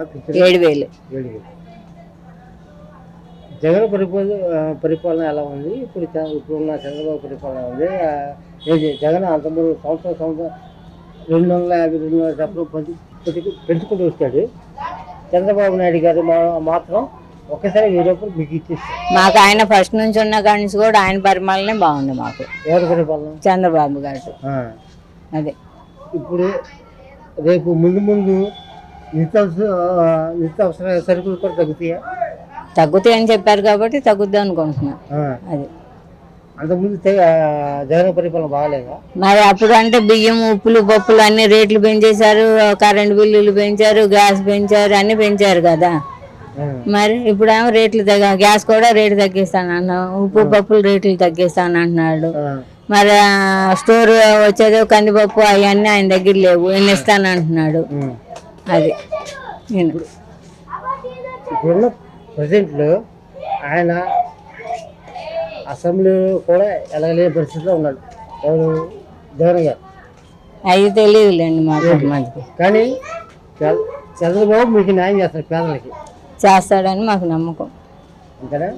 7,000. 7,000. జగన్ పరిపాలన ఎలా ఉంది? ఇప్పుడున్న చంద్రబాబు పరిపాలన ఉంది. జగన్ అంతకుముందు సంవత్సరం 250 పెంచుకుంటూ వచ్చాడు. చంద్రబాబు నాయుడు గారు మాత్రం ఒక్కసారి 1000 రూపాయలు మీకు ఇచ్చేస్తారు. మాకు ఆయన ఫస్ట్ నుంచి ఉన్న కాడి నుంచి కూడా ఆయన పరిపాలనే బాగుంది మాకు. ఎవరి పరిపాలన? చంద్రబాబు గారు. అదే ఇప్పుడు రేపు ముందు నిత్యావసర సరుకులు కూడా తగ్గుతాయి అని చెప్పారు కాబట్టి తగ్గుద్దాం అనుకుంటున్నా. అది అంతకుముందు జగన్ పరిపాలన బాగాలేదా? మరి అప్పుడు అంటే బియ్యం, ఉప్పులు, పప్పులు అన్ని రేట్లు పెంచేశారు, కరెంట్ బిల్లులు పెంచారు, గ్యాస్ పెంచారు, అన్ని పెంచారు కదా. మరి ఇప్పుడేమో రేట్లు గ్యాస్ కూడా రేటు తగ్గిస్తాను అన్నా, ఉప్పు పప్పులు రేట్లు తగ్గిస్తాను అంటున్నాడు. మరి స్టోర్ వచ్చేది కందిపప్పు అవన్నీ ఆయన దగ్గర లేవు, ఎన్ని ఇస్తాను అంటున్నాడు. అది ఇప్పుడున్న ప్రెసిడెంట్లు ఆయన అసెంబ్లీలో కూడా ఎలాగలేని పరిస్థితిలో ఉన్నాడు ఎవరు? జగన్ గారు. అవి తెలియదులేండి మాకు. కానీ చంద్రబాబు మీకు న్యాయం చేస్తాడు, పేదలకి చేస్తాడని మాకు నమ్మకం. అంతేనా?